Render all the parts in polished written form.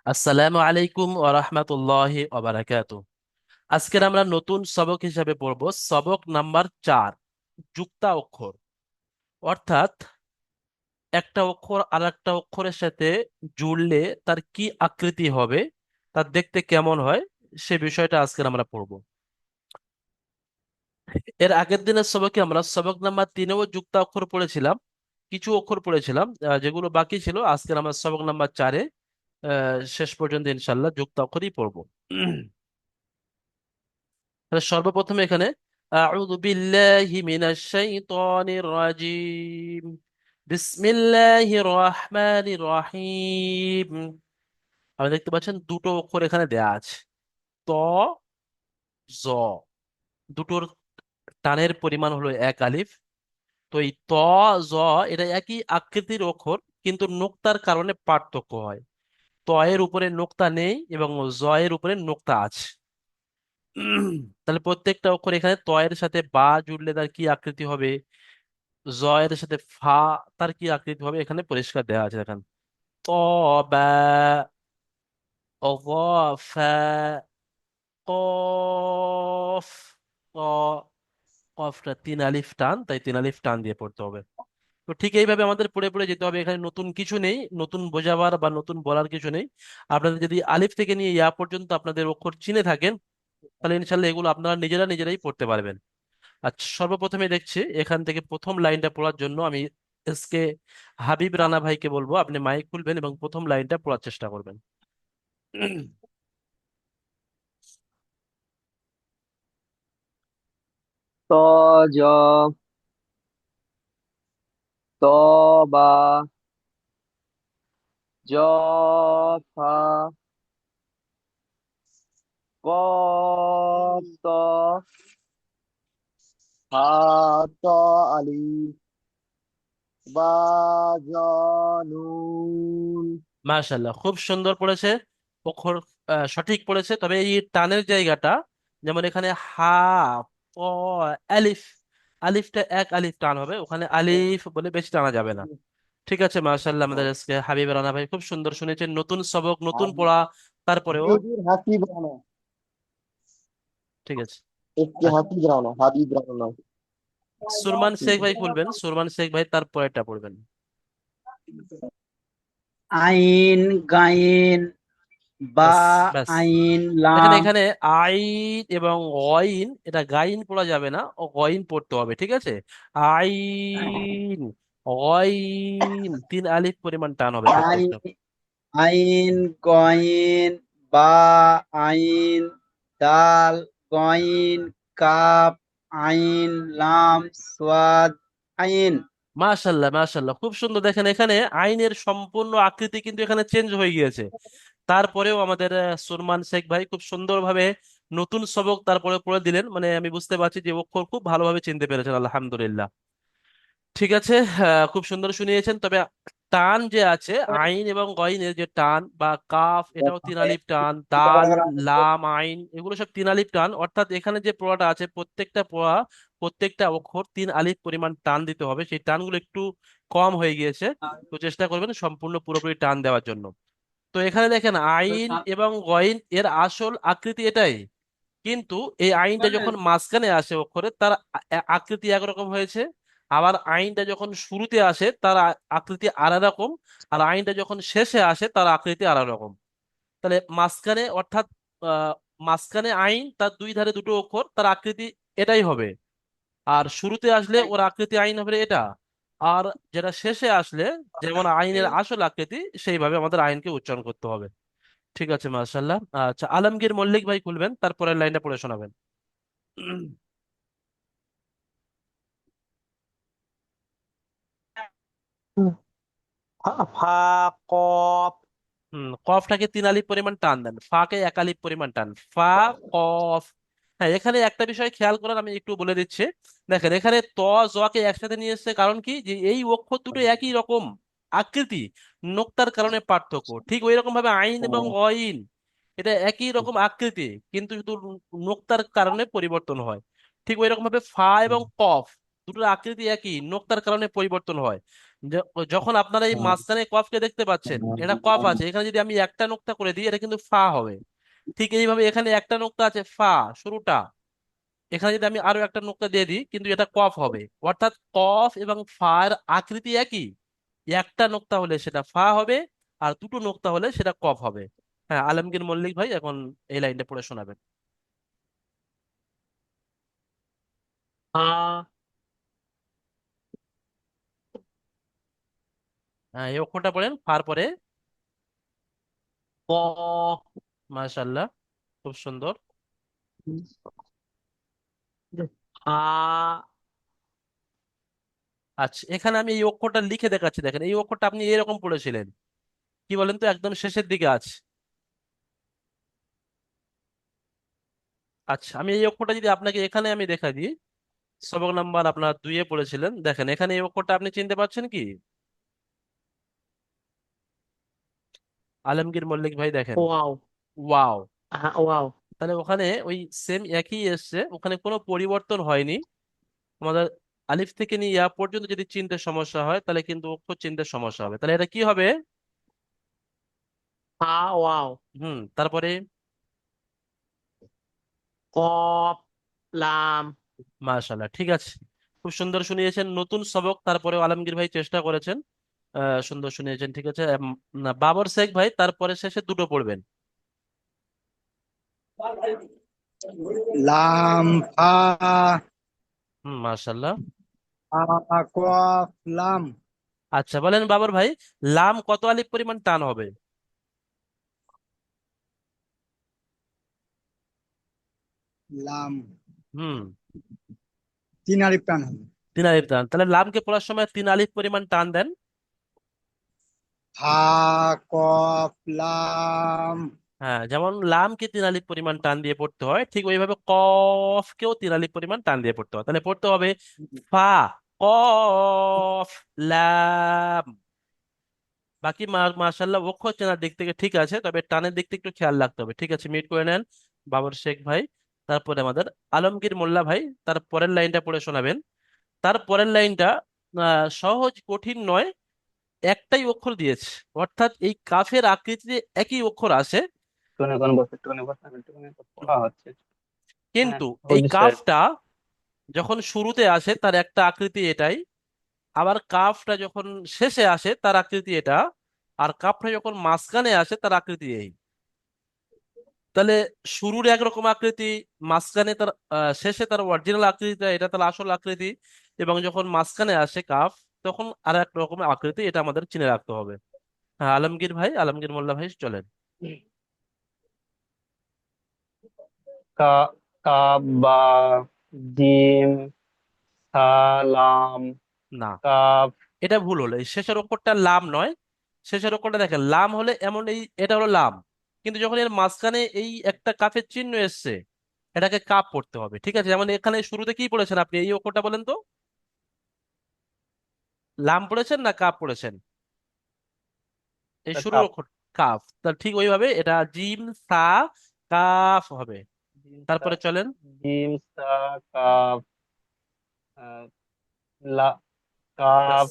আসসালামু আলাইকুম ওয়া রাহমাতুল্লাহি ওয়া বারাকাতু। আজকের আমরা নতুন সবক হিসাবে পড়ব সবক নাম্বার 4, যুক্তা অক্ষর। অর্থাৎ একটা অক্ষর আর একটা অক্ষরের সাথে জুড়লে তার কি আকৃতি হবে, তার দেখতে কেমন হয়, সে বিষয়টা আজকের আমরা পড়ব। এর আগের দিনের সবকে আমরা সবক নাম্বার 3-এও যুক্তা অক্ষর পড়েছিলাম, কিছু অক্ষর পড়েছিলাম যেগুলো বাকি ছিল। আজকের আমরা সবক নাম্বার 4-এ শেষ পর্যন্ত ইনশাল্লাহ যুক্তা অক্ষরই পড়বো। তাহলে সর্বপ্রথমে এখানে আউযু বিল্লাহি মিনাশ শাইতানির রাজিম, বিসমিল্লাহির রহমানির রহিম। আপনি দেখতে পাচ্ছেন দুটো অক্ষর এখানে দেয়া আছে, ত, জ। দুটোর টানের পরিমাণ হলো 1 আলিফ। তো এই ত, জ এটা একই আকৃতির অক্ষর, কিন্তু নোক্তার কারণে পার্থক্য হয়। ত এর উপরে নোক্তা নেই এবং জ এর উপরে নোক্তা আছে। তাহলে প্রত্যেকটা অক্ষর এখানে ত এর সাথে বা জুড়লে তার কি আকৃতি হবে, জ এর সাথে ফা তার কি আকৃতি হবে, এখানে পরিষ্কার দেওয়া আছে দেখেন। ত, বা, অ, ফা, কফ। ক, কফটা 3 আলিফ টান, তাই 3 আলিফ টান দিয়ে পড়তে হবে। তো ঠিক এইভাবে আমাদের পড়ে পড়ে যেতে হবে। এখানে নতুন কিছু নেই, নতুন বোঝাবার বা নতুন বলার কিছু নেই। আপনাদের যদি আলিফ থেকে নিয়ে ইয়া পর্যন্ত আপনাদের অক্ষর চিনে থাকেন, তাহলে ইনশাল্লাহ এগুলো আপনারা নিজেরা নিজেরাই পড়তে পারবেন। আচ্ছা, সর্বপ্রথমে দেখছি এখান থেকে প্রথম লাইনটা পড়ার জন্য আমি এসকে হাবিব রানা ভাইকে বলবো আপনি মাইক খুলবেন এবং প্রথম লাইনটা পড়ার চেষ্টা করবেন। ত জ ত বা জ ফা কফ ত হা ত আলিফ বা জ নুন। মাশাল্লাহ, খুব সুন্দর পড়েছে। অক্ষর সঠিক পড়েছে, তবে এই টানের জায়গাটা, যেমন এখানে হা, প, আলিফ, আলিফটা 1 আলিফ টান হবে, ওখানে আলিফ বলে বেশি টানা যাবে না। ঠিক আছে, মাশাল্লাহ, আমাদের আজকে হাবিব রানা ভাই খুব সুন্দর শুনেছেন, নতুন সবক নতুন পড়া, তারপরেও হাবিব হাসিব রানা। ঠিক আছে। এসকে আর হাসিব রানা, হাবিব রানা। সুরমান শেখ ভাই খুলবেন, সুরমান শেখ ভাই তারপরেরটা পড়বেন। আইন, গাইন, বা, ব্যাস ব্যাস। আইন, দেখেন লাম। এখানে আইন এবং অইন, এটা গাইন পড়া যাবে না, ও গইন পড়তে হবে, ঠিক আছে। আইন, অইন, 3 আলিফ পরিমাণ টান হবে আইন, প্রত্যেকটা। আইন, গইন, বা, আইন, দাল, গইন, কাপ, আইন, লাম, সোয়াদ, আইন। মাশাল্লাহ মাশাল্লাহ, খুব সুন্দর। দেখেন এখানে আইনের সম্পূর্ণ আকৃতি কিন্তু এখানে চেঞ্জ হয়ে গিয়েছে। তারপরেও আমাদের সুরমান শেখ ভাই খুব সুন্দরভাবে নতুন সবক তারপরে পড়ে দিলেন, মানে আমি বুঝতে পারছি যে অক্ষর খুব ভালোভাবে চিনতে পেরেছেন, আলহামদুলিল্লাহ। ঠিক আছে, খুব সুন্দর শুনিয়েছেন। তবে টান যে আছে, আইন এবং গইনের যে টান, বা কাফ এটাও 3 আলিফ টান, দাল, লাম, আইন এগুলো সব 3 আলিফ টান। অর্থাৎ এখানে যে পড়াটা আছে প্রত্যেকটা পড়া, প্রত্যেকটা অক্ষর 3 আলিফ পরিমাণ টান দিতে হবে। সেই টানগুলো একটু কম হয়ে গিয়েছে, তো চেষ্টা করবেন সম্পূর্ণ পুরোপুরি টান দেওয়ার জন্য। তো এখানে দেখেন আইন এবং গইন এর আসল আকৃতি এটাই, কিন্তু এই আইনটা যখন মাঝখানে আসে অক্ষরে, তার আকৃতি একরকম হয়েছে। আবার আইনটা যখন শুরুতে আসে তার আকৃতি আলাদা রকম, আর আইনটা যখন শেষে আসে তার আকৃতি আলাদা রকম। তাহলে মাঝখানে, অর্থাৎ আহ, মাঝখানে আইন, তার দুই ধারে দুটো অক্ষর, তার আকৃতি এটাই হবে। আর শুরুতে আসলে ওর আকৃতি আইন হবে এটা। আর যেটা শেষে আসলে, যেমন আইনের আসল আকৃতি, সেইভাবে আমাদের আইনকে উচ্চারণ করতে হবে। ঠিক আছে, মার্শাল্লাহ। আচ্ছা, আলমগীর মল্লিক ভাই খুলবেন, তারপরের লাইনটা পড়ে শোনাবেন। ফা, কফ। কফটাকে 3 আলিফ পরিমাণ টান দেন, ফাকে 1 আলিফ পরিমাণ টান, ফা, কফ। হ্যাঁ, এখানে একটা বিষয় খেয়াল করার আমি একটু বলে দিচ্ছি। দেখেন এখানে ত, জকে একসাথে নিয়ে এসেছে, কারণ কি, যে এই অক্ষর দুটো একই রকম আকৃতি, নোক্তার কারণে পার্থক্য। ঠিক ওই রকম ভাবে আইন এবং অইন, এটা একই রকম আকৃতি, কিন্তু শুধু নোক্তার কারণে পরিবর্তন হয়। ঠিক ওই রকম ভাবে ফা এবং কফ, দুটোর আকৃতি একই, নোক্তার কারণে পরিবর্তন হয়। যখন আপনারা এই মাঝখানে কফকে দেখতে পাচ্ছেন, এটা কফ আছে, এখানে যদি আমি একটা নোক্তা করে দিই এটা কিন্তু ফা হবে। ঠিক এইভাবে এখানে একটা নোক্তা আছে ফা, শুরুটা, এখানে যদি আমি আরো একটা নোক্তা দিয়ে দিই কিন্তু এটা কফ হবে। অর্থাৎ কফ এবং ফার আকৃতি একই, একটা নোক্তা হলে সেটা ফা হবে, আর দুটো নোক্তা হলে সেটা কফ হবে। হ্যাঁ, আলমগীর মল্লিক ভাই এখন এই লাইনটা পড়ে শোনাবেন। হা হ্যাঁ, এই অক্ষরটা পড়েন ফার পরে। ক মাশাআল্লাহ, খুব সুন্দর। হা আচ্ছা, এখানে আমি এই অক্ষরটা লিখে দেখাচ্ছি, দেখেন এই অক্ষরটা আপনি এরকম পড়েছিলেন, কি বলেন তো, একদম শেষের দিকে আছে। আচ্ছা, আমি এই অক্ষরটা যদি আপনাকে এখানে আমি দেখা দিই, সবক নাম্বার আপনার 2-এ পড়েছিলেন, দেখেন এখানে এই অক্ষরটা আপনি চিনতে পারছেন কি? আলমগীর মল্লিক ভাই দেখেন, ওয়াও। ওয়াও। হ্যাঁ, ওয়াও। তাহলে ওখানে ওই সেম একই এসছে, ওখানে কোনো পরিবর্তন হয়নি। আমাদের আলিফ থেকে নিয়ে ইয়া পর্যন্ত যদি চিনতে সমস্যা হয় তাহলে কিন্তু অক্ষর চিনতে সমস্যা হবে। তাহলে এটা কি হবে? হা ওয়াও। তারপরে কফ লাম। মাশাআল্লাহ, ঠিক আছে, খুব সুন্দর শুনিয়েছেন। নতুন সবক, তারপরেও আলমগীর ভাই চেষ্টা করেছেন, সুন্দর শুনিয়েছেন, ঠিক আছে। না, বাবর শেখ ভাই তারপরে শেষে দুটো পড়বেন। লাম ফা মাশাআল্লাহ। কফ লাম। আচ্ছা, বলেন বাবর ভাই, লাম কত আলিফ পরিমাণ টান হবে? লাম হুম 3 আলিফ টান হবে। 3 আলিফ টান, তাহলে লামকে পড়ার সময় 3 আলিফ পরিমাণ টান দেন। হা কফ লাম। হ্যাঁ, যেমন লামকে 3 আলিফ পরিমাণ টান দিয়ে পড়তে হয়, ঠিক ওইভাবে কফকেও 3 আলিফ পরিমাণ টান দিয়ে পড়তে হয়। তাহলে পড়তে হবে ফা, কফ, লাম। বাকি মাশাল্লাহ অক্ষর চেনার দিক থেকে ঠিক আছে, তবে টানের দিক থেকে একটু খেয়াল রাখতে হবে। ঠিক আছে, মিট করে নেন বাবর শেখ ভাই। তারপরে আমাদের আলমগীর মোল্লা ভাই তার পরের লাইনটা পড়ে শোনাবেন। তার পরের লাইনটা সহজ কঠিন নয়, একটাই অক্ষর দিয়েছে, অর্থাৎ এই কাফের আকৃতিতে একই অক্ষর আছে, একটুখানি পড়া হচ্ছে। হ্যাঁ, কিন্তু এই বুঝছে। কাফটা যখন শুরুতে আসে তার একটা আকৃতি এটাই, আবার কাফটা যখন শেষে আসে তার আকৃতি এটা, আর কাফটা যখন মাঝখানে আসে তার আকৃতি এই। তাহলে শুরুর একরকম আকৃতি, মাঝখানে তার শেষে তার অরিজিনাল আকৃতিটা, এটা তার আসল আকৃতি, এবং যখন মাঝখানে আসে কাফ তখন আর এক রকমের আকৃতি, এটা আমাদের চিনে রাখতে হবে। হ্যাঁ, আলমগীর ভাই, আলমগীর মোল্লা ভাই চলেন। কা কাব বা জিম সালাম না, কাফ। এটা ভুল হলো, এই শেষের অক্ষরটা লাম নয়। শেষের অক্ষরটা দেখেন লাম হলে এমন, এই এটা হলো লাম, কিন্তু যখন এর মাঝখানে এই একটা কাফের চিহ্ন এসছে, এটাকে কাপ পড়তে হবে। ঠিক আছে, যেমন এখানে শুরুতে কি পড়েছেন আপনি, এই অক্ষরটা বলেন তো, লাম পড়েছেন না কাপ পড়েছেন? এই শুরুর কাফ। অক্ষর কাফ, তাহলে ঠিক ওইভাবে এটা জিম সা কাফ হবে। জিম সা তারপরে চলেন। জিম সা কাফ আহ, লা ব্যাস, কাফ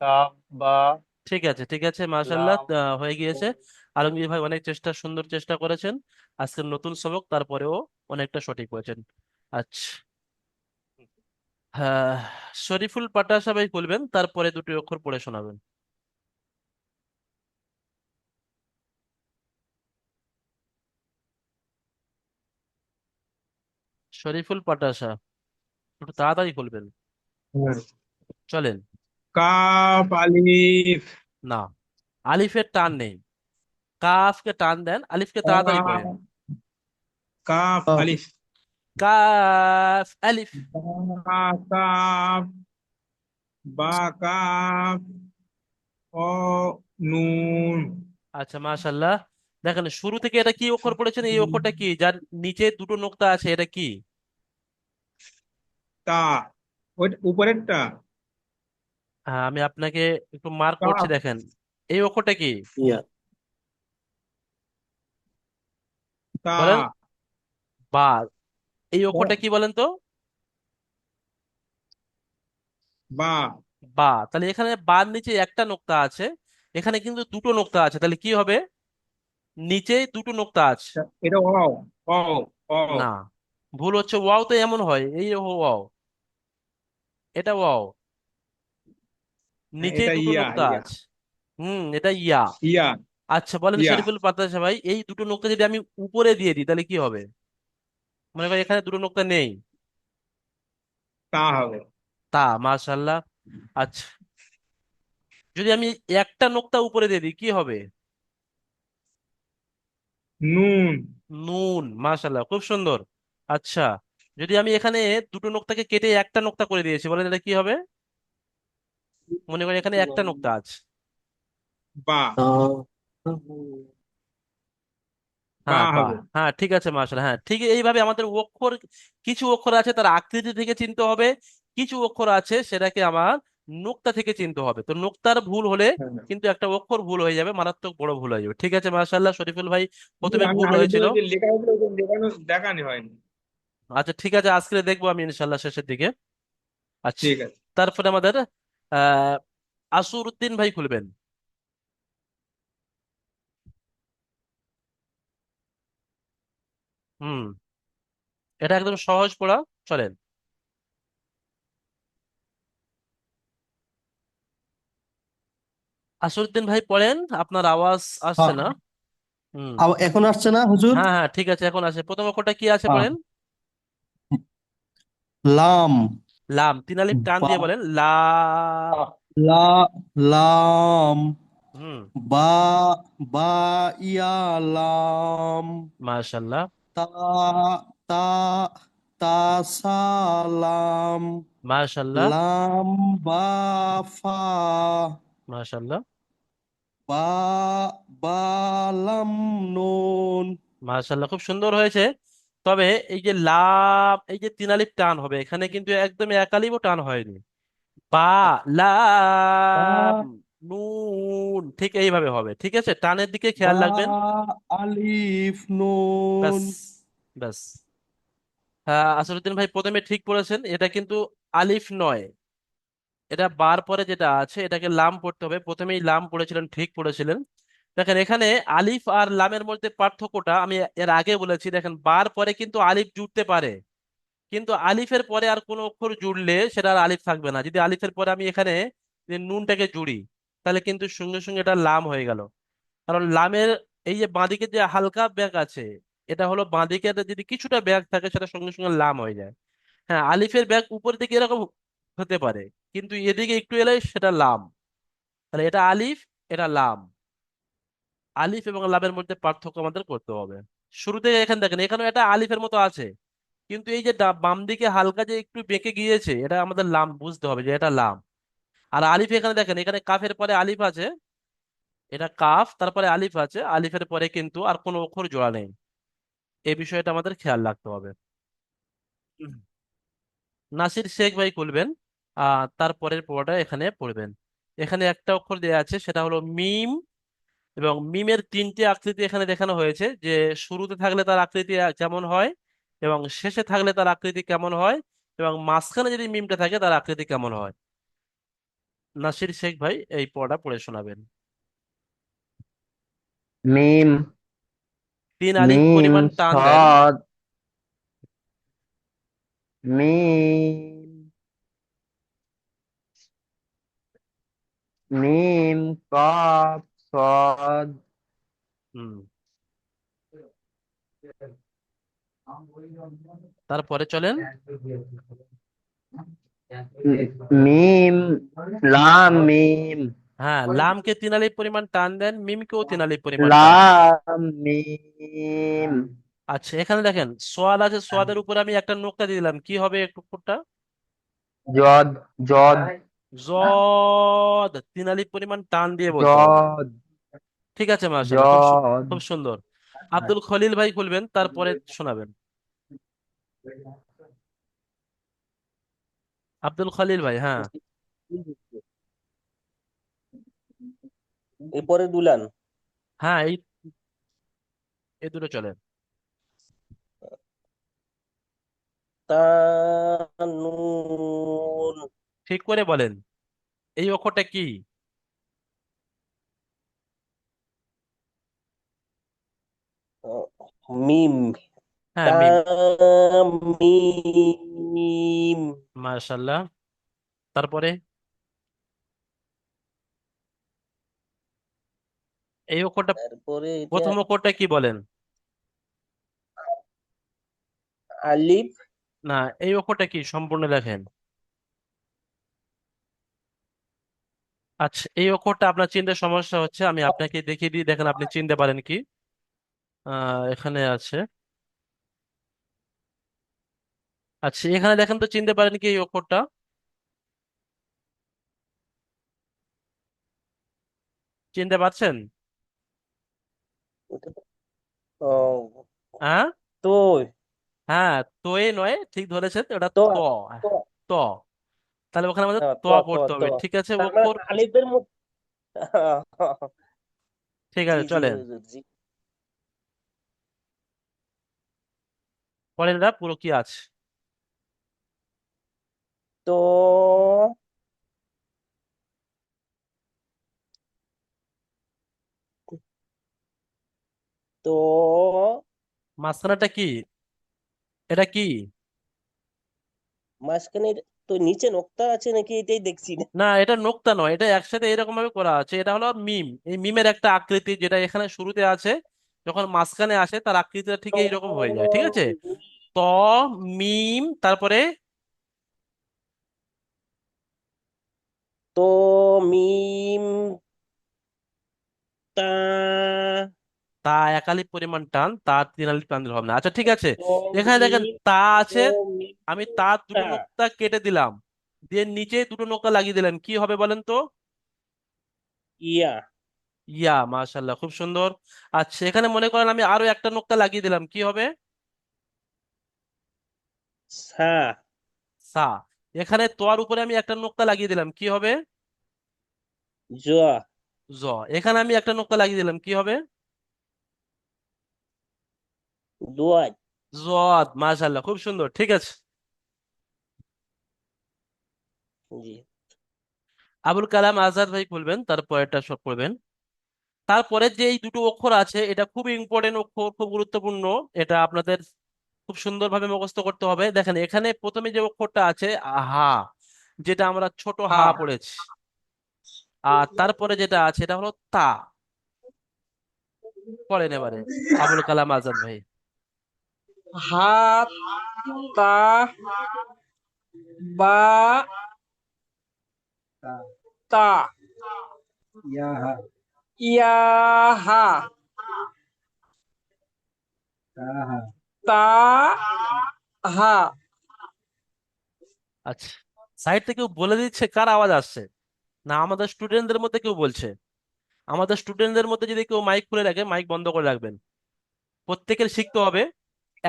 কাফ বা ঠিক আছে, ঠিক আছে, মাশাল্লাহ, লাম। হয়ে গিয়েছে। আলমগীর ভাই অনেক চেষ্টা, সুন্দর চেষ্টা করেছেন। আজকের নতুন সবক, তারপরেও অনেকটা সঠিক হয়েছেন। আচ্ছা, হ্যাঁ, শরীফুল পাটাশা ভাই বলবেন, তারপরে দুটি অক্ষর পড়ে শোনাবেন। শরীফুল পাটাশা, একটু তাড়াতাড়ি বলবেন। চলেন। কাফ আলিফ না, আলিফের টান নেই, কাফকে টান দেন, আলিফকে তাড়াতাড়ি পড়েন। কাফ কাফ আলিফ কাফ আলিফ। বা কাফ বা কাফ ও নুন আচ্ছা, মাশাল্লাহ, দেখেন শুরু থেকে এটা কি অক্ষর পড়েছেন, এই অক্ষরটা কি, যার নিচে দুটো নোক্তা আছে, এটা কি? তা। ওই উপরেরটা হ্যাঁ, আমি আপনাকে একটু মার্ক করছি, কাফ দেখেন এই অক্ষরটা কি, তা বলেন। বা, এই ব- অক্ষরটা কি বলেন তো? বা বা, তাহলে এখানে বার নিচে একটা নোক্তা আছে, এখানে কিন্তু দুটো নোক্তা আছে, তাহলে কি হবে? নিচে দুটো নোক্তা আছে। এটা ওয়াও, ওয়াও, ওয়াও। না, ভুল হচ্ছে, ওয়াও তো এমন হয়, এই ওয়াও, এটা ওয়াও, হ্যাঁ, নিচে এটা দুটো ইয়া, নোক্তা ইয়া, আছে। এটা ইয়া। ইয়া, আচ্ছা বলেন ইয়া। শরীফুল পাতাসা ভাই, এই দুটো নোক্তা যদি আমি উপরে দিয়ে দিই তাহলে কি হবে? মনে করি এখানে দুটো নোক্তা নেই। তা হবে। তা, মাশাআল্লাহ। আচ্ছা, যদি আমি একটা নোক্তা উপরে দিয়ে দিই কি হবে? নুন। নুন, মাশাআল্লাহ, খুব সুন্দর। আচ্ছা, যদি আমি এখানে দুটো নোক্তাকে কেটে একটা নোক্তা করে দিয়েছি, বলেন এটা কি হবে? মনে করি এখানে একটা নোক্তা আছে। বা, বা হ্যাঁ, বাহ, হবে। হ্যাঁ ঠিক আছে মাশাআল্লাহ, হ্যাঁ ঠিক এইভাবে আমাদের অক্ষর, কিছু অক্ষর আছে তার আকৃতি থেকে চিনতে হবে, কিছু অক্ষর আছে সেটাকে আমার নোক্তা থেকে চিনতে হবে। তো নোক্তার ভুল হলে হ্যাঁ। কিন্তু একটা অক্ষর ভুল হয়ে যাবে, মারাত্মক বড় ভুল হয়ে যাবে। ঠিক আছে মাশাআল্লাহ, শরীফুল ভাই কিন্তু প্রথমে আমি ভুল আগের হয়েছিল। দিনে যে লেখা হয়েছিল ওটা লেখানো দেখানো হয়নি। আচ্ছা ঠিক আছে, আজকে দেখবো আমি ইনশাল্লাহ শেষের দিকে। আচ্ছা, ঠিক আছে। তারপরে আমাদের আহ আসর উদ্দিন ভাই খুলবেন। হুম, এটা একদম সহজ পড়া, চলেন। আসরউদ্দিন ভাই পড়েন, আপনার আওয়াজ আসছে না। হুম, এখন আসছে না হুজুর? হ্যাঁ হ্যাঁ ঠিক আছে, এখন আসে। প্রথম অক্ষরটা কি আছে আহ, পড়েন? লাম। লাম, তিন আলিফ টান বা, দিয়ে বলেন, লা। লা, লাম। হুম, বা, বা, ইয়া, লাম। মাশাল্লাহ, তা, তা, তা, সালাম। মাশাল্লাহ, লাম, বা, ফা। মাশাল্লাহ, বা, বা, লাম, নুন। মাশাল্লাহ, খুব সুন্দর হয়েছে। তবে এই যে লাম, এই যে তিন আলিফ টান হবে এখানে, কিন্তু একদম এক আলিফও টান হয়নি। বা, লাম, বা, নুন, ঠিক এইভাবে হবে। ঠিক আছে, টানের দিকে খেয়াল বা, রাখবেন। আলিফ, ব্যাস, নুন। ব্যাস। হ্যাঁ আসরুদ্দিন ভাই প্রথমে ঠিক পড়েছেন, এটা কিন্তু আলিফ নয়, এটা বার পরে যেটা আছে এটাকে লাম পড়তে হবে। প্রথমেই লাম পড়েছিলেন, ঠিক পড়েছিলেন। দেখেন এখানে আলিফ আর লামের মধ্যে পার্থক্যটা আমি এর আগে বলেছি। দেখেন বার পরে কিন্তু আলিফ জুড়তে পারে, কিন্তু আলিফের পরে আর কোনো অক্ষর জুড়লে সেটা আর আলিফ থাকবে না। যদি আলিফের পরে আমি এখানে যে নুনটাকে জুড়ি, তাহলে কিন্তু সঙ্গে সঙ্গে এটা লাম হয়ে গেল। কারণ লামের এই যে বাঁদিকে যে হালকা ব্যাগ আছে, এটা হলো বাঁদিকে যদি কিছুটা ব্যাগ থাকে সেটা সঙ্গে সঙ্গে লাম হয়ে যায়। হ্যাঁ, আলিফের ব্যাগ উপরের দিকে এরকম হতে পারে, কিন্তু এদিকে একটু এলে সেটা লাম। তাহলে এটা আলিফ, এটা লাম। আলিফ এবং লামের মধ্যে পার্থক্য আমাদের করতে হবে। শুরু থেকে এখানে দেখেন, এখানেও এটা আলিফের মতো আছে, কিন্তু এই যে বাম দিকে হালকা যে একটু বেঁকে গিয়েছে, এটা আমাদের লাম বুঝতে হবে যে এটা লাম। আর আলিফ এখানে দেখেন, এখানে কাফের পরে আলিফ আছে, এটা কাফ, তারপরে আলিফ আছে, আলিফের পরে কিন্তু আর কোনো অক্ষর জোড়া নেই। এই বিষয়টা আমাদের খেয়াল রাখতে হবে। হুম। নাসির শেখ ভাই খুলবেন, তারপরের পড়াটা এখানে পড়বেন। এখানে একটা অক্ষর দেওয়া আছে, সেটা হলো মিম। এবং মিমের তিনটি আকৃতি এখানে দেখানো হয়েছে, যে শুরুতে থাকলে তার আকৃতি কেমন হয়, এবং শেষে থাকলে তার আকৃতি কেমন হয়, এবং মাঝখানে যদি মিমটা থাকে তার আকৃতি কেমন হয়। নাসির শেখ ভাই এই পড়াটা পড়ে শোনাবেন। মিম, তিন আলিফ মিম, পরিমাণ টান দেন। সদ, মিম, মিম, কফ, সদ, হুম, তারপরে চলেন। মিম, লাম, মিম, হ্যাঁ, লামকে তিন আলিফ পরিমাণ টান দেন, মিমকেও তিন আলিফ পরিমাণ টান। লাম, মিম, আচ্ছা, এখানে দেখেন সোয়াদ আছে, সোয়াদের উপরে আমি একটা নোক্তা দিয়ে দিলাম, কি হবে একটু উপরটা? জদ, জদ, জদ, তিন আলিফ পরিমাণ টান দিয়ে বলতে হবে। জদ, ঠিক আছে মাশাআল্লাহ, জদ। খুব সুন্দর। আব্দুল খলিল ভাই খুলবেন, তারপরে শোনাবেন। আব্দুল খলিল ভাই, হ্যাঁ। এরপরে দুলান। হ্যাঁ, এই এই দুটো চলে। তানুন, ঠিক করে বলেন। এই অক্ষরটা কি? মিম, হ্যাঁ, মিম। তামিম। মাশাল্লাহ। তারপরে এই অক্ষরটা, তারপরে এটা প্রথম অক্ষরটা কি বলেন? আলিফ। না, এই অক্ষরটা কি সম্পূর্ণ লেখেন। আচ্ছা, এই অক্ষরটা আপনার চিনতে সমস্যা হচ্ছে, আমি আপনাকে দেখিয়ে দিই, দেখেন আপনি চিনতে পারেন কি। এখানে আছে। আচ্ছা, এখানে দেখেন তো চিনতে পারেন কি এই অক্ষরটা? চিনতে পারছেন? ও, হ্যাঁ। তো হ্যাঁ, তোয়ে নয়, ঠিক ধরেছেন, ওটা তো ত। তো ত। তাহলে ওখানে আমাদের ত তো তো পড়তে তো হবে, ঠিক আছে, তার মানে অক্ষর। আলিফের মধ্যে ঠিক জি আছে, জি চলেন হুজুর জি। পরেরটা পুরো কি আছে। তো তো মাঝখানেটা কি? এটা কি? মাঝখানে তো নিচে নোক্তা আছে নাকি এটাই দেখছি না। না, এটা নোক্তা নয়, এটা একসাথে এরকম ভাবে করা আছে, এটা হলো মিম। এই মিমের একটা আকৃতি যেটা এখানে শুরুতে আছে, যখন মাঝখানে আসে তার আকৃতিটা ঠিক তো এইরকম হয়ে যায়, ঠিক আছে। ত, মিম, তারপরে তো মিম তা তা এক আলিফ পরিমাণ টান, তা তিন আলিফ টান দিলে হবে না। আচ্ছা, ঠিক আছে। তো এখানে দেখেন মিম তা তো আছে, মিম আমি তার তা দুটো নোক্তা কেটে দিলাম, দিয়ে নিচে দুটো নোক্তা লাগিয়ে দিলেন, কি হবে বলেন তো? ইয়া ইয়া। মাশাল্লাহ, খুব সুন্দর। আচ্ছা, এখানে মনে করেন আমি আরো একটা নোক্তা লাগিয়ে দিলাম, কি হবে? সা সা। এখানে তোয়ার উপরে আমি একটা নোক্তা লাগিয়ে দিলাম, কি হবে? জোয়া জ। এখানে আমি একটা নোক্তা লাগিয়ে দিলাম, কি হবে? দোয়াত জদ। মাশাল্লাহ, খুব সুন্দর, ঠিক আছে। জি। আবুল কালাম আজাদ ভাই বলবেন, তারপর এটা সব করবেন। তারপরে যে এই দুটো অক্ষর আছে, এটা খুব ইম্পর্টেন্ট অক্ষর, খুব গুরুত্বপূর্ণ। এটা আপনাদের খুব সুন্দরভাবে মুখস্থ করতে হবে। দেখেন এখানে প্রথমে যে অক্ষরটা আছে হা, যেটা আমরা ছোট হা হ্যাঁ, পড়েছি। আর তারপরে যেটা আছে এটা হলো তা। পড়েন এবারে আবুল কালাম আজাদ ভাই। হাত, তা, বা, তা, ইয়াহা, তাহা। আচ্ছা, সাইড থেকে কেউ বলে দিচ্ছে কার আওয়াজ আসছে? না আমাদের স্টুডেন্টদের মধ্যে কেউ বলছে? আমাদের স্টুডেন্টদের মধ্যে যদি কেউ মাইক খুলে রাখে, মাইক বন্ধ করে রাখবেন। প্রত্যেকের শিখতে হবে।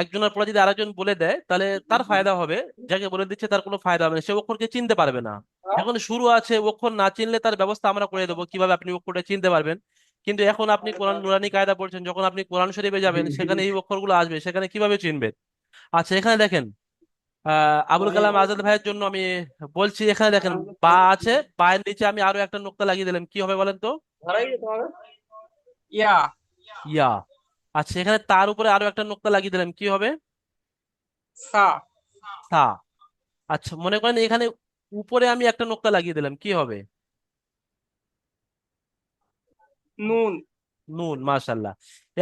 একজনের পরে যদি আরেকজন বলে দেয় তাহলে তার ফায়দা হবে, যাকে বলে দিচ্ছে তার কোনো ফায়দা হবে না, সে অক্ষরকে চিনতে পারবে না। এখন শুরু আছে, অক্ষর না চিনলে তার ব্যবস্থা আমরা করে দেবো কিভাবে আপনি অক্ষরটা চিনতে পারবেন। কিন্তু এখন আপনি কোরআন নুরানি কায়দা পড়ছেন, যখন আপনি কোরআন শরীফে যাবেন সেখানে এই অক্ষরগুলো আসবে, সেখানে কিভাবে চিনবেন? আচ্ছা, এখানে দেখেন আবুল কালাম আজাদ ভাইয়ের জন্য আমি বলছি, এখানে দেখেন বা আছে, পায়ের নিচে আমি আরো একটা নোক্তা লাগিয়ে দিলাম, কি হবে বলেন তো? ইয়া, ইয়া। আচ্ছা, এখানে তার উপরে আরো একটা নোক্তা লাগিয়ে দিলাম, কি হবে? সা, সা। আচ্ছা, মনে করেন এখানে উপরে আমি একটা নোক্তা লাগিয়ে দিলাম, কি হবে? নুন, নুন। মাশাল্লাহ।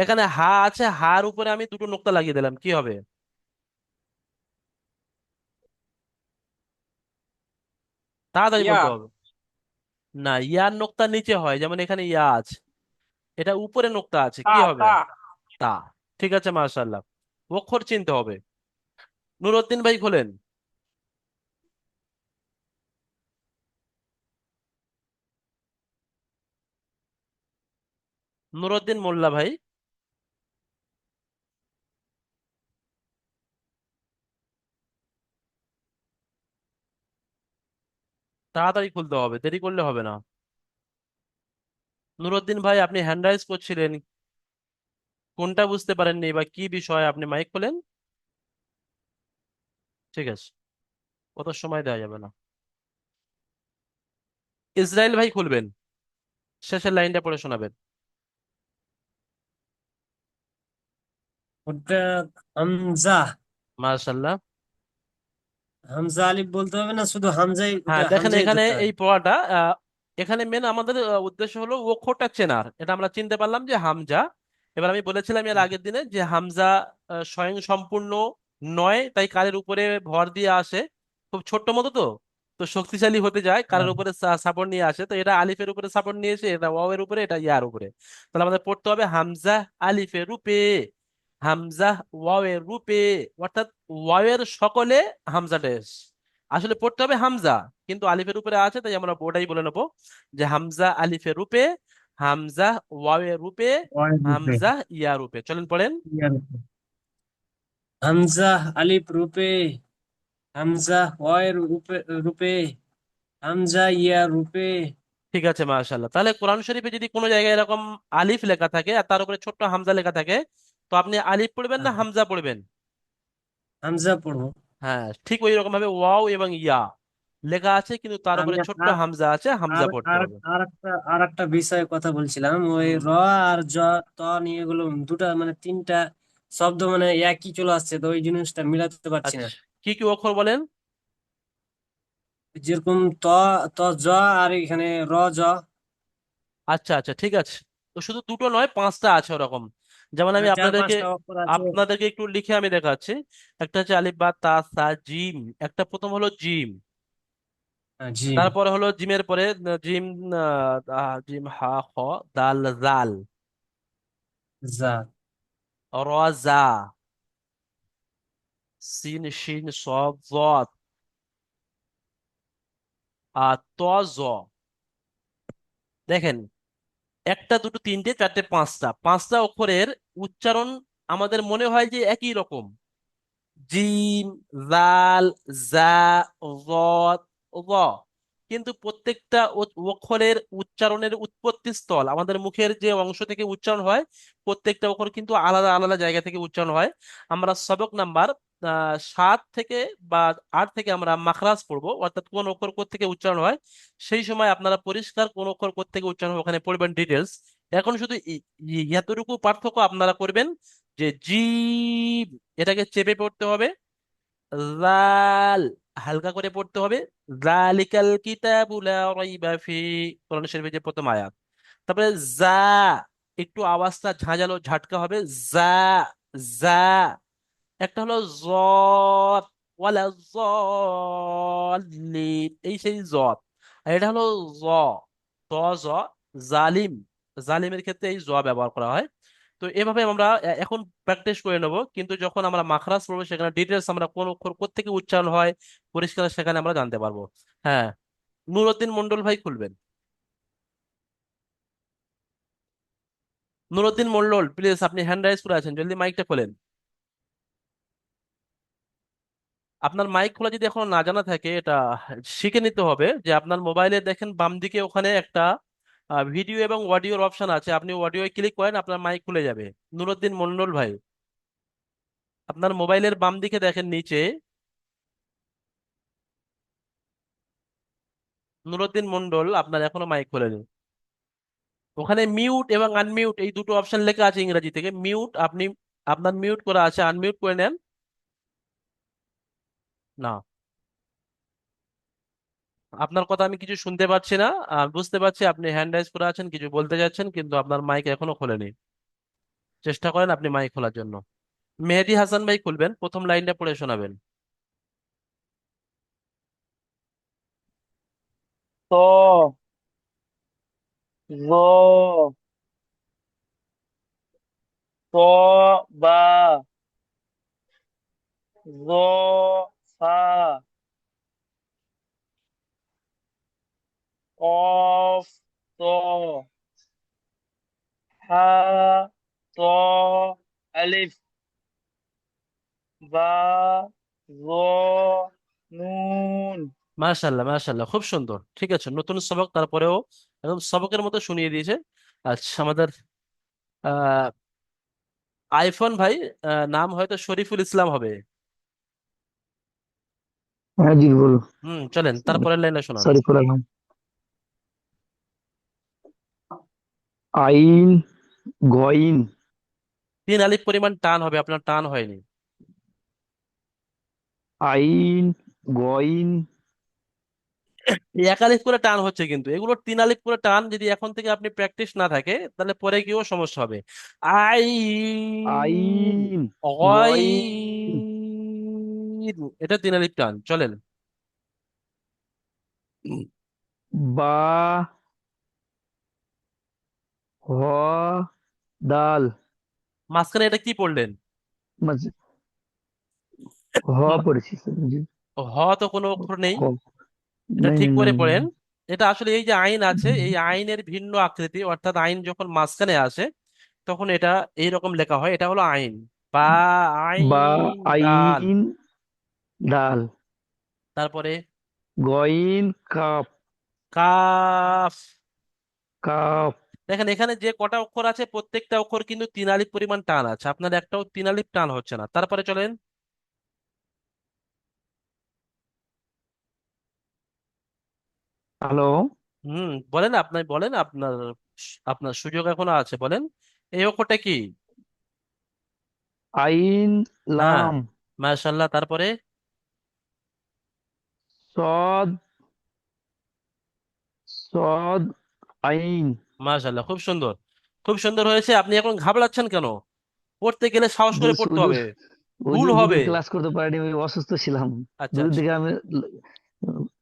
এখানে হা আছে, হার উপরে আমি দুটো নোক্তা লাগিয়ে দিলাম, কি হবে? তাড়াতাড়ি ইয়া, বলতে হবে। না, ইয়ার নোক্তা নিচে হয়, যেমন এখানে ইয়া আছে, এটা উপরে নোক্তা আছে, তা, কি হবে? তা। তা। ঠিক আছে, মাশাল্লাহ। অক্ষর চিনতে হবে। নুরউদ্দিন ভাই খোলেন। নুরউদ্দিন মোল্লা ভাই। তাড়াতাড়ি খুলতে হবে, দেরি করলে হবে না। নুরউদ্দিন ভাই, আপনি হ্যান্ড রাইজ করছিলেন, কোনটা বুঝতে পারেননি বা কি বিষয়, আপনি মাইক খোলেন। ঠিক আছে, অত সময় দেওয়া যাবে না। ইসরায়েল ভাই খুলবেন, শেষের লাইনটা পড়ে শোনাবেন। ওটা হামজা। মাশাল্লাহ। হামজা আলিফ বলতে হবে না, শুধু হামজাই, হ্যাঁ ওটা দেখেন হামজাই এখানে ধরতে এই হবে। পড়াটা এখানে মেন আমাদের উদ্দেশ্য হলো অক্ষরটা চেনার। এটা আমরা চিনতে পারলাম যে হামজা। এবার আমি বলেছিলাম এর আগের দিনে যে হামজা স্বয়ং সম্পূর্ণ নয়, তাই কারের উপরে ভর দিয়ে আসে, খুব ছোট্ট মতো তো, তো শক্তিশালী হতে যায় কারের হ্যাঁ। উপরে সাপোর্ট নিয়ে আসে। তো এটা আলিফের উপরে সাপোর্ট নিয়েছে, এটা ওয়াও এর উপরে, এটা ইয়ার উপরে। তাহলে আমাদের পড়তে হবে হামজা আলিফের রূপে, হামজা ওয়াও এর রূপে, অর্থাৎ ওয়াও এর সকলে হামজা টেস। আসলে পড়তে হবে হামজা, কিন্তু আলিফের উপরে আছে তাই আমরা ওটাই বলে নেবো যে হামজা আলিফের রূপে, হামজা ওয়াওয়ের রূপে, ওয়ার রূপে। হামজা ইয়া রূপে। চলেন পড়েন। ইয়ার রূপে। হামজা আলিফ রূপে, হামজা ওয়ার রূপে রূপে, হামজা ইয়া রূপে। ঠিক আছে মাশাআল্লাহ। তাহলে কোরআন শরীফে যদি কোনো জায়গায় এরকম আলিফ লেখা থাকে আর তার উপরে ছোট্ট হামজা লেখা থাকে, তো আপনি আলিফ পড়বেন না হ্যাঁ, হামজা পড়বেন? হামজা পড়বো। হ্যাঁ ঠিক ওই রকম ভাবে ওয়াও এবং ইয়া লেখা আছে কিন্তু তার উপরে আমি ছোট্ট আর হামজা আছে, হামজা আর পড়তে আর হবে। আর একটা বিষয়ে কথা বলছিলাম, ওই হুম। র আর জ, ত নিয়ে এগুলো দুটা মানে তিনটা শব্দ মানে একই চলে আসছে, তো ওই জিনিসটা মিলাতে পারছি না। আচ্ছা, কি কি অক্ষর বলেন? যেরকম ত জ, আর এখানে র জ। আচ্ছা আচ্ছা ঠিক আছে। তো শুধু দুটো নয়, পাঁচটা আছে ওরকম। যেমন আমি চার আপনাদেরকে পাঁচটা অক্ষর আছে। আপনাদেরকে একটু লিখে আমি দেখাচ্ছি। একটা হচ্ছে আলিফ বা তা সা জিম, একটা প্রথম হলো জিম, হ্যাঁ, জি। তারপরে হলো জিমের পরে জিম, জিম হা খ, দাল জাল, যা। র জা, সিন শিন সদ জদ, ত জ। দেখেন একটা দুটো তিনটে চারটে পাঁচটা, পাঁচটা অক্ষরের উচ্চারণ আমাদের মনে হয় যে একই রকম, জিম, জাল, জা, যদ, য। কিন্তু প্রত্যেকটা অক্ষরের উচ্চারণের উৎপত্তি স্থল, আমাদের মুখের যে অংশ থেকে উচ্চারণ হয়, প্রত্যেকটা অক্ষর কিন্তু আলাদা আলাদা জায়গা থেকে উচ্চারণ হয়। আমরা সবক নাম্বার 7 থেকে বা 8 থেকে আমরা মাখরাজ পড়বো, অর্থাৎ কোন অক্ষর থেকে উচ্চারণ হয়। সেই সময় আপনারা পরিষ্কার কোন অক্ষর থেকে উচ্চারণ হয় ওখানে পড়বেন ডিটেলস। এখন শুধু এতটুকু পার্থক্য আপনারা করবেন যে জিম এটাকে চেপে পড়তে হবে, জাল হালকা করে পড়তে হবে, জালিকাল কিতাবু লা রাইবা ফি, কোরআন শরীফের যে প্রথম আয়াত। তারপরে জা একটু আওয়াজটা ঝাঁঝালো ঝাটকা হবে, জা, জা। একটা হলো জত, ওয়ালা জলিম, এই সেই জত। আর এটা হলো জ, ত জ, জালিম, জালিমের ক্ষেত্রে এই জ ব্যবহার করা হয়। তো এভাবে আমরা এখন প্র্যাকটিস করে নেব, কিন্তু যখন আমরা মাখরাজ পড়বো সেখানে ডিটেলস আমরা কোন অক্ষর কোত্থেকে উচ্চারণ হয় পরিষ্কার সেখানে আমরা জানতে পারবো। হ্যাঁ, নুরুদ্দিন মন্ডল ভাই খুলবেন। নুরুদ্দিন মন্ডল প্লিজ, আপনি হ্যান্ড রাইজ করে আছেন, জলদি মাইকটা খোলেন। আপনার মাইক খোলা যদি এখনো না জানা থাকে, এটা শিখে নিতে হবে যে আপনার মোবাইলে দেখেন বাম দিকে ওখানে একটা ভিডিও এবং অডিওর অপশন আছে, আপনি অডিওয় ক্লিক করেন আপনার মাইক খুলে যাবে। নুরুদ্দিন মন্ডল ভাই, আপনার মোবাইলের বাম দিকে দেখেন নিচে, নুরুদ্দিন মন্ডল আপনার এখনো মাইক খোলেনি। ওখানে মিউট এবং আনমিউট এই দুটো অপশন লেখা আছে ইংরেজি থেকে, মিউট আপনি, আপনার মিউট করা আছে, আনমিউট করে নেন। না, আপনার কথা আমি কিছু শুনতে পাচ্ছি না। বুঝতে পারছি আপনি হ্যান্ড রাইজ করে আছেন, কিছু বলতে যাচ্ছেন, কিন্তু আপনার মাইক এখনো খোলেনি। চেষ্টা করেন আপনি মাইক খোলার জন্য। মেহেদী হাসান ভাই খুলবেন, প্রথম লাইনটা পড়ে শোনাবেন। ত, জ, ত, বা, জ, সা, কফ, ত, হা, ত, আলিফ, বা, জ, নুন। মাশাল্লাহ মাশাল্লাহ, খুব সুন্দর। ঠিক আছে, নতুন সবক তারপরেও একদম সবকের মতো শুনিয়ে দিয়েছে। আচ্ছা আমাদের আহ আইফোন ভাই, নাম হয়তো শরীফুল ইসলাম হবে। হ্যাঁ জি বলুন। হুম, চলেন তারপরের লাইনে শোনান। Sorry for Alam. আইন, গইন, 3 আলিফ পরিমাণ টান হবে, আপনার টান হয়নি। আইন, গইন, এই 1 আলিফ করে টান হচ্ছে, কিন্তু এগুলো 3 আলিফ করে টান যদি এখন থেকে আপনি প্র্যাকটিস না থাকে তাহলে পরে গিয়েও সমস্যা হবে। আইন, আইন, গইন, অয়ন, এটা 3 আলিফ টান, চলেন। বা, হ, দাল, মাঝখানে এটা কি পড়লেন? মাঝ- হ মা- পড়েছি জি। হ তো কোনো অক্ষর নেই, খ, এটা নাই ঠিক নাই করে নাই পড়েন। নাই। এটা আসলে এই যে আইন আছে, এই আইনের ভিন্ন আকৃতি, অর্থাৎ আইন যখন মাঝখানে আসে তখন এটা এই রকম লেখা হয়, এটা হলো আইন। বা, বা, আইন, দাল। আইন, দাল, তারপরে গইন, কাপ, কাফ। কাপ, দেখেন এখানে যে কটা অক্ষর আছে প্রত্যেকটা অক্ষর কিন্তু 3 আলিফ পরিমাণ টান আছে, আপনার একটাও 3 আলিফ টান হচ্ছে না। তারপরে চলেন। হ্যালো, বলেন, আপনি বলেন, আপনার আপনার সুযোগ এখনো আছে, বলেন। এই অক্ষরটা কি? আইন, হ্যাঁ, লাম, মাশাল্লাহ। তারপরে সদ, সদ, আইন। মাশাল্লাহ, খুব সুন্দর, খুব সুন্দর হয়েছে। আপনি এখন ঘাবড়াচ্ছেন কেন? পড়তে গেলে সাহস করে পড়তে হুজুর, হবে, ভুল হুজুর হবে। দুদিন ক্লাস করতে পারিনি, আমি অসুস্থ ছিলাম। আচ্ছা, দুদিন থেকে আমি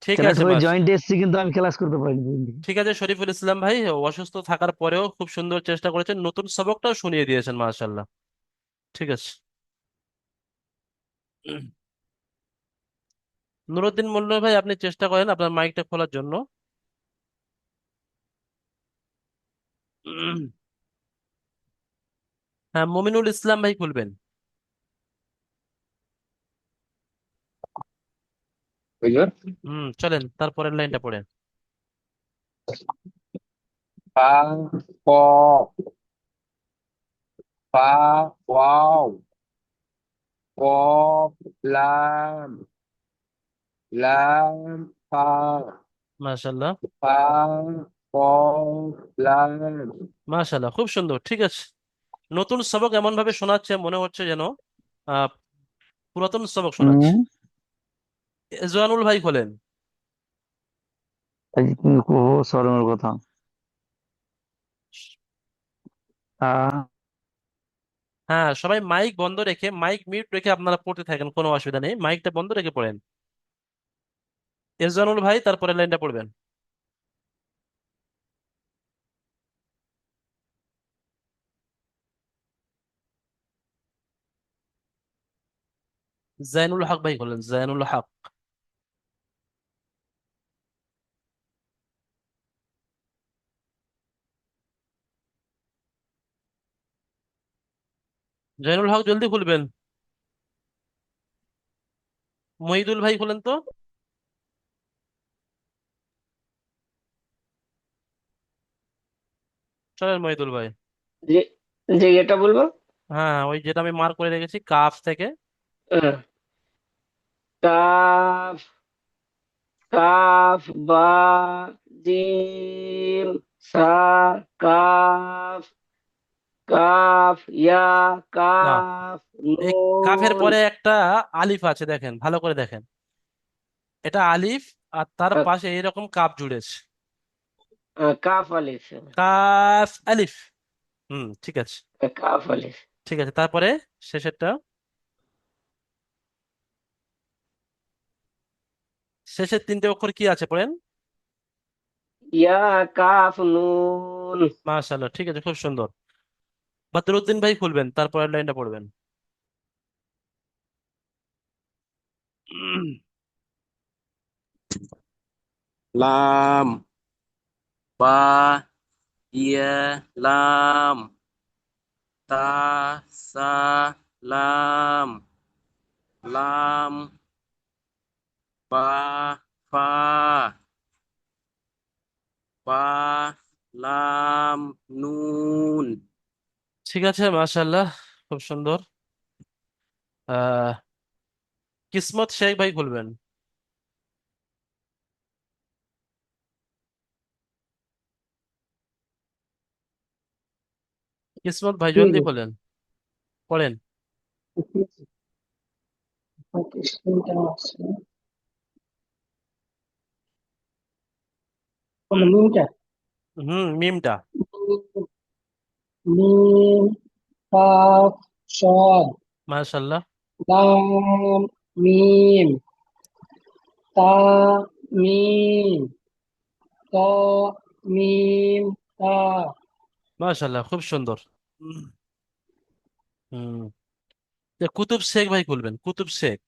ঠিক ক্লাসে আছে, ওই জয়েন্ট এসেছি, কিন্তু আমি ক্লাস করতে পারিনি দুদিন থেকে। ঠিক আছে শরীফুল ইসলাম ভাই, অসুস্থ থাকার পরেও খুব সুন্দর চেষ্টা করেছেন, নতুন সবকটাও শুনিয়ে দিয়েছেন, মাশাল্লাহ। ঠিক আছে। নুরুদ্দিন মল্ল ভাই, আপনি চেষ্টা করেন আপনার মাইকটা খোলার জন্য। হ্যাঁ, মমিনুল ইসলাম ভাই খুলবেন। হুজুর, চলেন তারপরের লাইনটা পড়েন। ফা, কফ, ফা, ওয়াও, কফ, লাম, লাম, ফা, মাশাল্লাহ, ফা, কফ, লাম। মাশাল্লাহ, খুব সুন্দর, ঠিক আছে। নতুন সবক এমন ভাবে শোনাচ্ছে মনে হচ্ছে যেন আহ পুরাতন সবক শোনাচ্ছে। হুম, জোয়ানুল ভাই খোলেন। আজ তুমি কহো স্মরণের কথা। আ, হ্যাঁ, সবাই মাইক বন্ধ রেখে, মাইক মিউট রেখে আপনারা পড়তে থাকেন, কোনো অসুবিধা নেই, মাইকটা বন্ধ রেখে পড়েন। এজানুল ভাই তারপরের লাইনটা পড়বেন। জাইনুল হক ভাই খোলেন, জাইনুল হক। জাইনুল হক জলদি খুলবেন। মহিদুল ভাই খুলেন তো। চলেন মহিদুল ভাই। যে যে এটা বলবো। হ্যাঁ, ওই যেটা আমি মার্ক করে রেখেছি কাফ থেকে। আহ, কাফ, কাফ, বা, জিম, সা, কাফ, কাফ, ইয়া, না, কাফ, এই কাফের নুন। পরে একটা আলিফ আছে, দেখেন ভালো করে দেখেন, এটা আলিফ, আর তার আহ, পাশে এইরকম কাপ জুড়েছে। কাফ আলিফ, কাফ আলিফ। ঠিক আছে, কাফ আলিফ। ঠিক আছে। তারপরে শেষেরটা, শেষের 3টে অক্ষর কি আছে পড়েন। ইয়া, কাফ, নুন। মাশাআল্লাহ, ঠিক আছে, খুব সুন্দর। বদরুদ্দিন ভাই খুলবেন, তারপরের লাইনটা পড়বেন। লাম, বা, ইয়া, লাম, তা, সা, লাম, লাম, বা, ফা, বা, লাম, নুন। ঠিক আছে, মাশাআল্লাহ, খুব সুন্দর। আহ কিসমত শেখ ভাই খুলবেন। কিসমত ভাই জলদি বলেন, পড়েন। মিমটা। মিম কাফ সদ মাশাল্লাহ। লাম মিম তা মিম ত মিম তা। মাশাল্লাহ, খুব সুন্দর। হুম। হুম। কুতুব শেখ ভাই খুলবেন, কুতুব শেখ।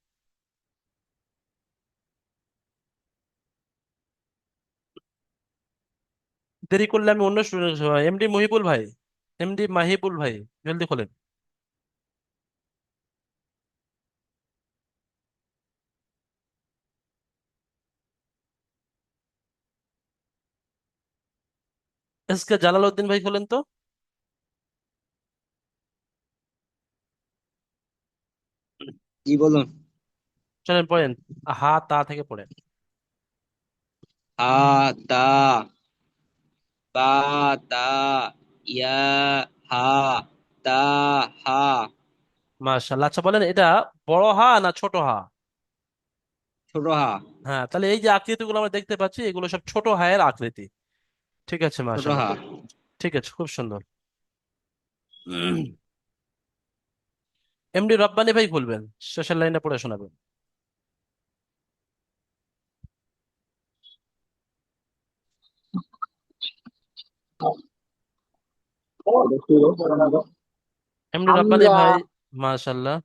দেরি করলে আমি অন্য স্টুডেন্ট, এমডি মহিবুল ভাই, এমডি মাহিবুল ভাই, জলদি খোলেন। এসকে জালালউদ্দিন ভাই খোলেন তো। জি বলুন। চলেন পড়েন, হা তা থেকে পড়েন। হা তা বা তা ইয়া হা তা হা। মাশাল্লাহ। আচ্ছা বলেন, এটা বড় হা না ছোট হা? ছোট হা। হ্যাঁ, তাহলে এই যে আকৃতিগুলো আমরা দেখতে পাচ্ছি এগুলো সব ছোট হায়ের আকৃতি। ঠিক আছে, ছোট মাশাল্লাহ, হা। ঠিক আছে, খুব সুন্দর। এমডি রব্বানী ভাই খুলবেন, শেষের লাইনে পড়ে শোনাবেন। এমডি রব্বানী হামজা ভাই, মাশাল্লাহ।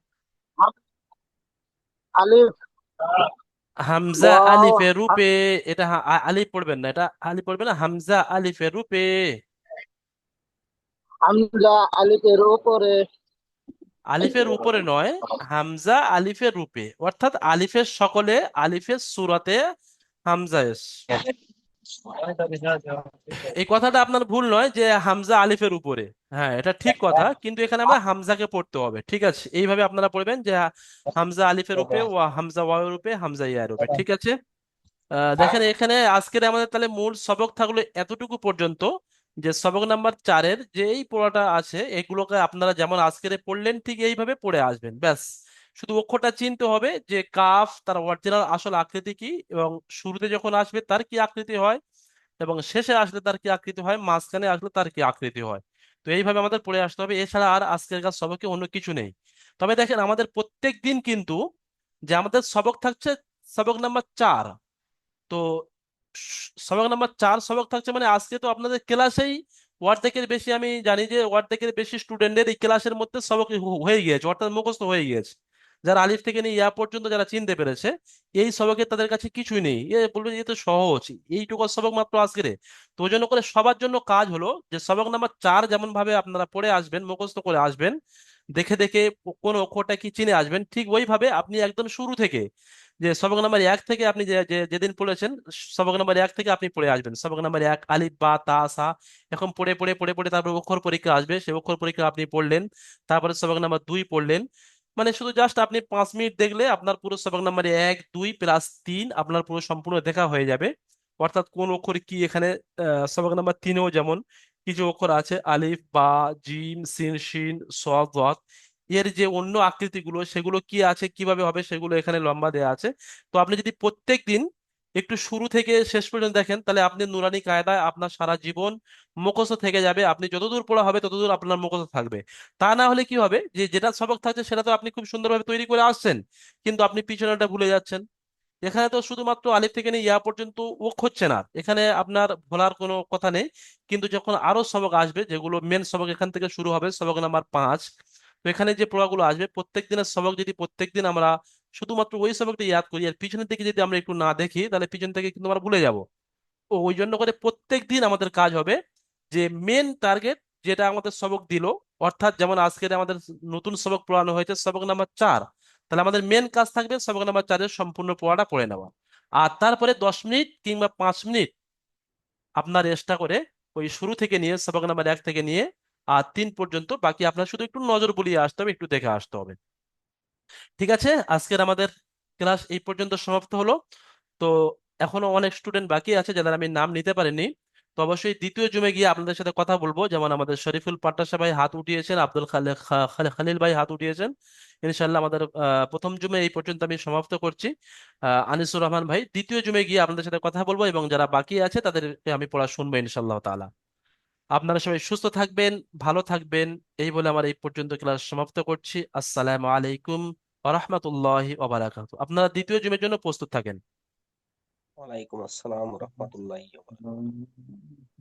আলিফ হামজা ওয়াও আলিফে রূপে, এটা আলিফ পড়বেন না, এটা আলিফ পড়বেন না, হামজা আলিফে রূপে। হামজা আলিফের উপরে আলিফের উপরে নয়, হামজা আলিফের রূপে, অর্থাৎ আলিফের সকলে, আলিফের সূরাতে হামজা এস। এই কথাটা আপনার ভুল নয় যে হামজা আলিফের উপরে। হ্যাঁ, এটা ঠিক কথা, কিন্তু এখানে আমরা হামজাকে পড়তে হবে। ঠিক আছে, এইভাবে আপনারা পড়বেন যে হামজা আলিফের রূপে, ও হামজা ওয়াওয়ের রূপে, হামজা ইয়ার রূপে। ঠিক আছে। দেখেন এখানে আজকের আমাদের তাহলে মূল সবক থাকলো এতটুকু পর্যন্ত, যে সবক নাম্বার 4-এর যে এই পড়াটা আছে এগুলোকে আপনারা যেমন আজকের পড়লেন ঠিক এইভাবে পড়ে আসবেন, ব্যাস। শুধু অক্ষরটা চিনতে হবে যে কাফ তার অরিজিনাল আসল আকৃতি কি, এবং শুরুতে যখন আসবে তার কি আকৃতি হয়, এবং শেষে আসলে তার কি আকৃতি হয়, মাঝখানে আসলে তার কি আকৃতি হয়। তো এইভাবে আমাদের পড়ে আসতে হবে, এছাড়া আর আজকের কাজ সবকে অন্য কিছু নেই। তবে দেখেন আমাদের প্রত্যেক দিন কিন্তু যে আমাদের সবক থাকছে সবক নাম্বার 4। তো সবক নাম্বার 4 সবক থাকছে, মানে আজকে তো আপনাদের ক্লাসেই অর্ধেকের বেশি, আমি জানি যে অর্ধেকের বেশি স্টুডেন্টদের এই ক্লাসের মধ্যে সবক হয়ে গিয়েছে, অর্থাৎ মুখস্থ হয়ে গিয়েছে। যারা আলিফ থেকে নিয়ে ইয়া পর্যন্ত যারা চিনতে পেরেছে, এই সবকে তাদের কাছে কিছুই নেই, এ বলবে যে এ তো সহজ, এইটুকু সবক মাত্র আজকের। তো ওই জন্য করে সবার জন্য কাজ হলো যে সবক নাম্বার 4 যেমন ভাবে আপনারা পড়ে আসবেন, মুখস্থ করে আসবেন, দেখে দেখে কোন অক্ষরটা কি চিনে আসবেন, ঠিক ওইভাবে আপনি একদম শুরু থেকে, যে সবক নাম্বার 1 থেকে আপনি যেদিন পড়েছেন, সবক নাম্বার 1 থেকে আপনি পড়ে আসবেন। সবক নাম্বার 1 আলিফ বা তা সা, এখন পড়ে পড়ে পড়ে পড়ে তারপর অক্ষর পরীক্ষা আসবে, সেই অক্ষর পরীক্ষা আপনি পড়লেন। তারপরে সবক নাম্বার 2 পড়লেন। মানে শুধু জাস্ট আপনি 5 মিনিট দেখলে আপনার পুরো সবক নাম্বার 1 2 + 3 আপনার পুরো সম্পূর্ণ দেখা হয়ে যাবে। অর্থাৎ কোন অক্ষর কি এখানে, সবক নাম্বার 3-এও যেমন কিছু অক্ষর আছে আলিফ বা জিম সিন শিন সদ দ, এর যে অন্য আকৃতিগুলো সেগুলো কি আছে কিভাবে হবে সেগুলো এখানে লম্বা দেওয়া আছে। তো আপনি যদি প্রত্যেক দিন একটু শুরু থেকে শেষ পর্যন্ত দেখেন, তাহলে আপনি নুরানি কায়দায় আপনার সারা জীবন মুখস্থ থেকে যাবে, আপনি যতদূর পড়া হবে ততদূর আপনার মুখস্থ থাকবে। তা না হলে কি হবে, যে যেটা সবক থাকছে সেটা তো আপনি খুব সুন্দরভাবে তৈরি করে আসছেন, কিন্তু আপনি পিছনেটা ভুলে যাচ্ছেন। এখানে তো শুধুমাত্র আলিফ থেকে নিয়ে ইয়া পর্যন্ত ওক হচ্ছে না, এখানে আপনার ভোলার কোনো কথা নেই। কিন্তু যখন আরো সবক আসবে, যেগুলো মেন সবক এখান থেকে শুরু হবে, সবক নাম্বার 5, তো এখানে যে পড়াগুলো আসবে প্রত্যেক দিনের সবক, যদি প্রত্যেক দিন আমরা শুধুমাত্র ওই সবকটা ইয়াদ করি আর পিছনের দিকে যদি আমরা একটু না দেখি, তাহলে পিছন থেকে কিন্তু আমরা ভুলে যাব। তো ওই জন্য করে প্রত্যেক দিন আমাদের কাজ হবে যে মেন টার্গেট যেটা আমাদের সবক দিল, অর্থাৎ যেমন আজকের আমাদের নতুন সবক পড়ানো হয়েছে সবক নাম্বার 4, তাহলে আমাদের মেন কাজ থাকবে সবক নাম্বার 4-এর সম্পূর্ণ পড়াটা পড়ে নেওয়া। আর তারপরে 10 মিনিট কিংবা 5 মিনিট আপনার এক্সট্রা করে ওই শুরু থেকে নিয়ে সবক নাম্বার 1 থেকে নিয়ে আর 3 পর্যন্ত বাকি আপনার শুধু একটু নজর বুলিয়ে আসতে হবে, একটু দেখে আসতে হবে। ঠিক আছে, আজকের আমাদের ক্লাস এই পর্যন্ত সমাপ্ত হলো। তো এখনো অনেক স্টুডেন্ট বাকি আছে যাদের আমি নাম নিতে পারিনি। তো অবশ্যই দ্বিতীয় জুমে গিয়ে আপনাদের সাথে কথা বলবো, যেমন আমাদের শরীফুল পাট্টাশা ভাই হাত উঠিয়েছেন, আব্দুল খালিল ভাই হাত উঠিয়েছেন। ইনশাল্লাহ আমাদের প্রথম জুমে এই পর্যন্ত আমি সমাপ্ত করছি। আনিসুর রহমান ভাই, দ্বিতীয় জুমে গিয়ে আপনাদের সাথে কথা বলবো এবং যারা বাকি আছে তাদেরকে আমি পড়া শুনবো ইনশাল্লাহ তাআলা। আপনারা সবাই সুস্থ থাকবেন, ভালো থাকবেন, এই বলে আমার এই পর্যন্ত ক্লাস সমাপ্ত করছি। আসসালামু আলাইকুম ওয়া রাহমাতুল্লাহি ওয়া বারাকাতুহু। আপনারা দ্বিতীয় জুমের জন্য প্রস্তুত থাকেন। ওয়ালাইকুম আসসালাম রহমতুল্লাহ।